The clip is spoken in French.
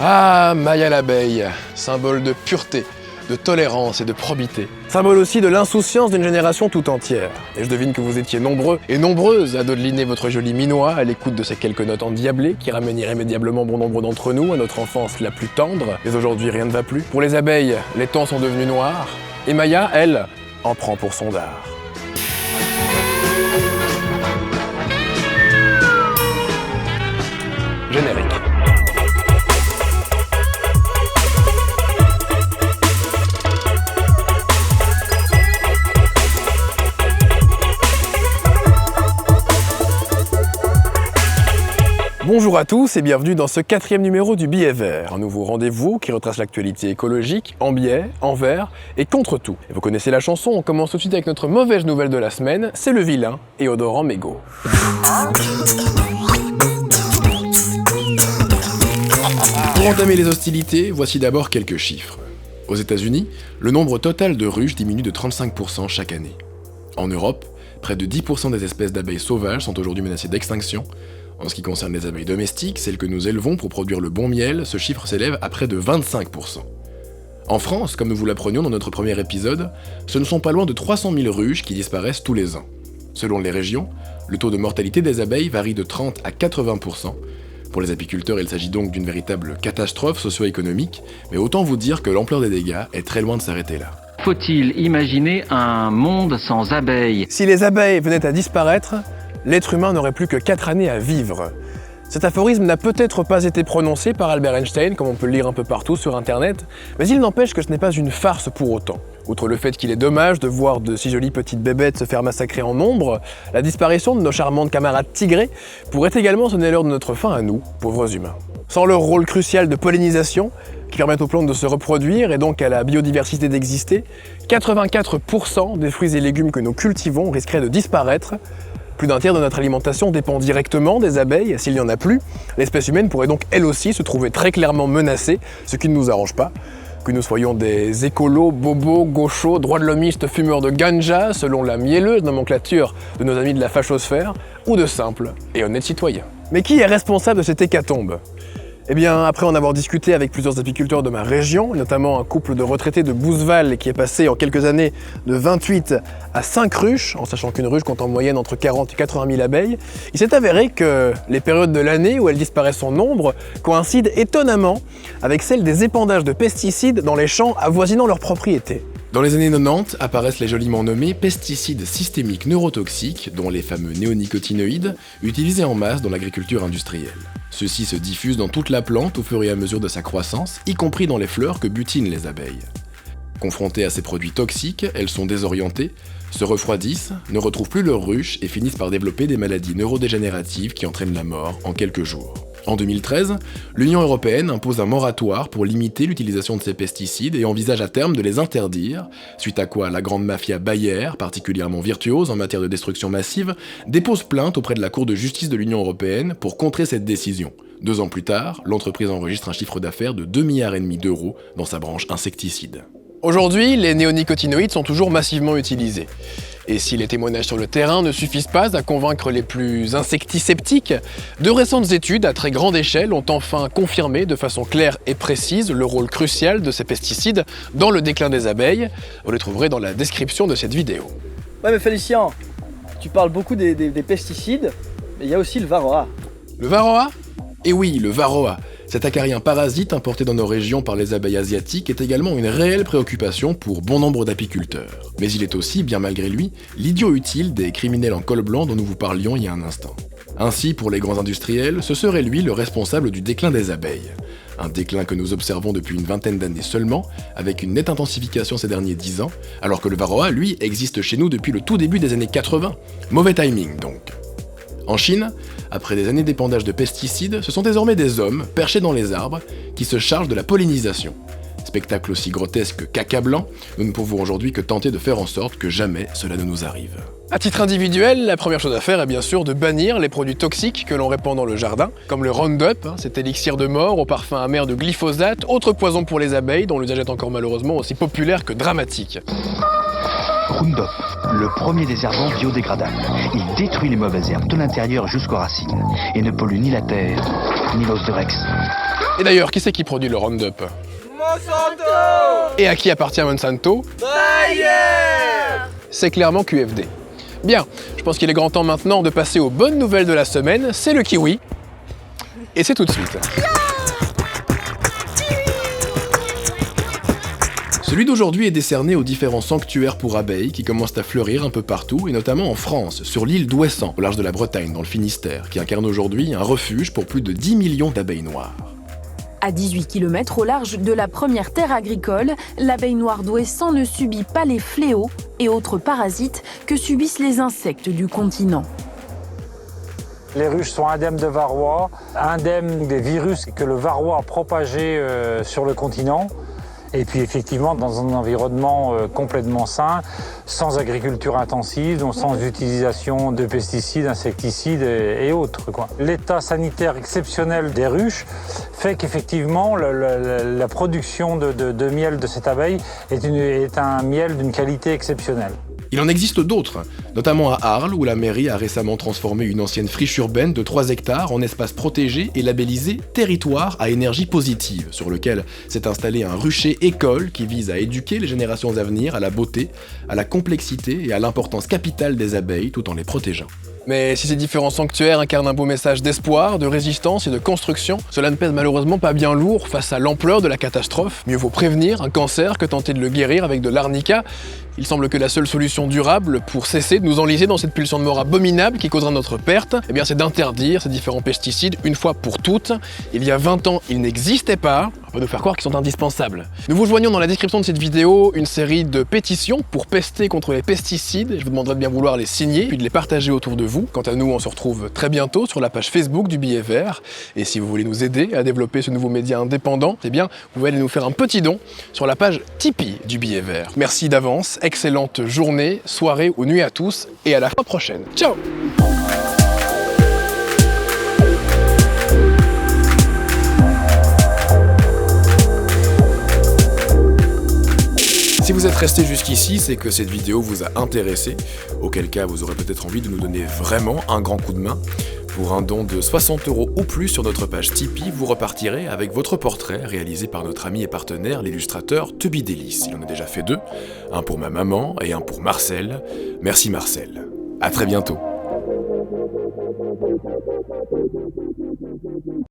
Ah, Maya l'abeille, symbole de pureté, de tolérance et de probité. Symbole aussi de l'insouciance d'une génération tout entière. Et je devine que vous étiez nombreux et nombreuses à dodeliner votre joli minois à l'écoute de ces quelques notes endiablées qui ramènent irrémédiablement bon nombre d'entre nous à notre enfance la plus tendre. Mais aujourd'hui, rien ne va plus. Pour les abeilles, les temps sont devenus noirs. Et Maya, elle, en prend pour son dard. Générique. Bonjour à tous et bienvenue dans ce 4e numéro du Billet Vert, un nouveau rendez-vous qui retrace l'actualité écologique en biais, envers et contre tout. Et vous connaissez la chanson, on commence tout de suite avec notre mauvaise nouvelle de la semaine, c'est le vilain et odorant mégot. Pour entamer les hostilités, voici d'abord quelques chiffres. Aux États-Unis, le nombre total de ruches diminue de 35% chaque année. En Europe, près de 10% des espèces d'abeilles sauvages sont aujourd'hui menacées d'extinction. En ce qui concerne les abeilles domestiques, celles que nous élevons pour produire le bon miel, ce chiffre s'élève à près de 25%. En France, comme nous vous l'apprenions dans notre premier épisode, ce ne sont pas loin de 300 000 ruches qui disparaissent tous les ans. Selon les régions, le taux de mortalité des abeilles varie de 30 à 80%. Pour les apiculteurs, il s'agit donc d'une véritable catastrophe socio-économique, mais autant vous dire que l'ampleur des dégâts est très loin de s'arrêter là. Faut-il imaginer un monde sans abeilles ? Si les abeilles venaient à disparaître, l'être humain n'aurait plus que 4 années à vivre. Cet aphorisme n'a peut-être pas été prononcé par Albert Einstein, comme on peut le lire un peu partout sur internet, mais il n'empêche que ce n'est pas une farce pour autant. Outre le fait qu'il est dommage de voir de si jolies petites bébêtes se faire massacrer en nombre, la disparition de nos charmantes camarades tigrées pourrait également sonner l'heure de notre fin à nous, pauvres humains. Sans leur rôle crucial de pollinisation, qui permettent aux plantes de se reproduire et donc à la biodiversité d'exister, 84% des fruits et légumes que nous cultivons risqueraient de disparaître. Plus d'un tiers de notre alimentation dépend directement des abeilles. S'il n'y en a plus, l'espèce humaine pourrait donc elle aussi se trouver très clairement menacée, ce qui ne nous arrange pas. Que nous soyons des écolos, bobos, gauchos, droits de l'hommistes, fumeurs de ganja, selon la mielleuse nomenclature de nos amis de la fachosphère, ou de simples et honnêtes citoyens. Mais qui est responsable de cette hécatombe ? Eh bien, après en avoir discuté avec plusieurs apiculteurs de ma région, notamment un couple de retraités de Bouzeval qui est passé en quelques années de 28 à 5 ruches, en sachant qu'une ruche compte en moyenne entre 40 et 80 000 abeilles, il s'est avéré que les périodes de l'année où elles disparaissent en nombre coïncident étonnamment avec celles des épandages de pesticides dans les champs avoisinant leurs propriétés. Dans les années 90 apparaissent les joliment nommés pesticides systémiques neurotoxiques, dont les fameux néonicotinoïdes, utilisés en masse dans l'agriculture industrielle. Ceux-ci se diffusent dans toute la plante au fur et à mesure de sa croissance, y compris dans les fleurs que butinent les abeilles. Confrontées à ces produits toxiques, elles sont désorientées, se refroidissent, ne retrouvent plus leur ruche et finissent par développer des maladies neurodégénératives qui entraînent la mort en quelques jours. En 2013, l'Union européenne impose un moratoire pour limiter l'utilisation de ces pesticides et envisage à terme de les interdire, suite à quoi la grande mafia Bayer, particulièrement virtuose en matière de destruction massive, dépose plainte auprès de la Cour de justice de l'Union européenne pour contrer cette décision. 2 ans plus tard, l'entreprise enregistre un chiffre d'affaires de 2,5 milliards d'euros dans sa branche insecticide. Aujourd'hui, les néonicotinoïdes sont toujours massivement utilisés. Et si les témoignages sur le terrain ne suffisent pas à convaincre les plus insectisceptiques, de récentes études à très grande échelle ont enfin confirmé de façon claire et précise le rôle crucial de ces pesticides dans le déclin des abeilles. Vous les trouverez dans la description de cette vidéo. Ouais mais Félicien, tu parles beaucoup des pesticides, mais il y a aussi le varroa. Le varroa ? Eh oui, le varroa. Cet acarien parasite importé dans nos régions par les abeilles asiatiques est également une réelle préoccupation pour bon nombre d'apiculteurs. Mais il est aussi, bien malgré lui, l'idiot utile des criminels en col blanc dont nous vous parlions il y a un instant. Ainsi, pour les grands industriels, ce serait lui le responsable du déclin des abeilles. Un déclin que nous observons depuis une vingtaine d'années seulement, avec une nette intensification ces derniers 10 ans, alors que le varroa, lui, existe chez nous depuis le tout début des années 80. Mauvais timing, donc. En Chine, après des années d'épandage de pesticides, ce sont désormais des hommes, perchés dans les arbres, qui se chargent de la pollinisation. Spectacle aussi grotesque qu'accablant, nous ne pouvons aujourd'hui que tenter de faire en sorte que jamais cela ne nous arrive. À titre individuel, la première chose à faire est bien sûr de bannir les produits toxiques que l'on répand dans le jardin, comme le Roundup, cet élixir de mort au parfum amer de glyphosate, autre poison pour les abeilles dont l'usage est encore malheureusement aussi populaire que dramatique. Roundup, le premier désherbant biodégradable. Il détruit les mauvaises herbes de l'intérieur jusqu'aux racines et ne pollue ni la terre, Milos de Rex. Et d'ailleurs, qui c'est qui produit le Roundup? Monsanto! Et à qui appartient Monsanto? Bayer! C'est clairement QFD. Bien, je pense qu'il est grand temps maintenant de passer aux bonnes nouvelles de la semaine, c'est le kiwi. Et c'est tout de suite. Celui d'aujourd'hui est décerné aux différents sanctuaires pour abeilles qui commencent à fleurir un peu partout, et notamment en France, sur l'île d'Ouessant, au large de la Bretagne, dans le Finistère, qui incarne aujourd'hui un refuge pour plus de 10 millions d'abeilles noires. À 18 km au large de la première terre agricole, l'abeille noire d'Ouessant ne subit pas les fléaux et autres parasites que subissent les insectes du continent. Les ruches sont indemnes de varroa, indemnes des virus que le varroa a propagés sur le continent. Et puis effectivement dans un environnement complètement sain, sans agriculture intensive, donc sans utilisation de pesticides, insecticides et autres, quoi. L'état sanitaire exceptionnel des ruches fait qu'effectivement la production de miel de cette abeille est un miel d'une qualité exceptionnelle. Il en existe d'autres, notamment à Arles, où la mairie a récemment transformé une ancienne friche urbaine de 3 hectares en espace protégé et labellisé Territoire à énergie positive, sur lequel s'est installé un rucher école qui vise à éduquer les générations à venir à la beauté, à la complexité et à l'importance capitale des abeilles tout en les protégeant. Mais si ces différents sanctuaires incarnent un beau message d'espoir, de résistance et de construction, cela ne pèse malheureusement pas bien lourd face à l'ampleur de la catastrophe. Mieux vaut prévenir un cancer que tenter de le guérir avec de l'arnica. Il semble que la seule solution durable pour cesser de nous enliser dans cette pulsion de mort abominable qui causera notre perte, eh bien c'est d'interdire ces différents pesticides une fois pour toutes. Il y a 20 ans, ils n'existaient pas. On va nous faire croire qu'ils sont indispensables. Nous vous joignons dans la description de cette vidéo une série de pétitions pour pester contre les pesticides. Je vous demanderai de bien vouloir les signer puis de les partager autour de vous. Quant à nous, on se retrouve très bientôt sur la page Facebook du Billet Vert. Et si vous voulez nous aider à développer ce nouveau média indépendant, eh bien, vous pouvez aller nous faire un petit don sur la page Tipeee du Billet Vert. Merci d'avance, excellente journée, soirée ou nuit à tous, et à la fois prochaine. Ciao! Si vous êtes resté jusqu'ici, c'est que cette vidéo vous a intéressé, auquel cas vous aurez peut-être envie de nous donner vraiment un grand coup de main. Pour un don de 60 € ou plus sur notre page Tipeee, vous repartirez avec votre portrait réalisé par notre ami et partenaire, l'illustrateur Tubby Delis. Il en a déjà fait 2, un pour ma maman et un pour Marcel. Merci Marcel. À très bientôt.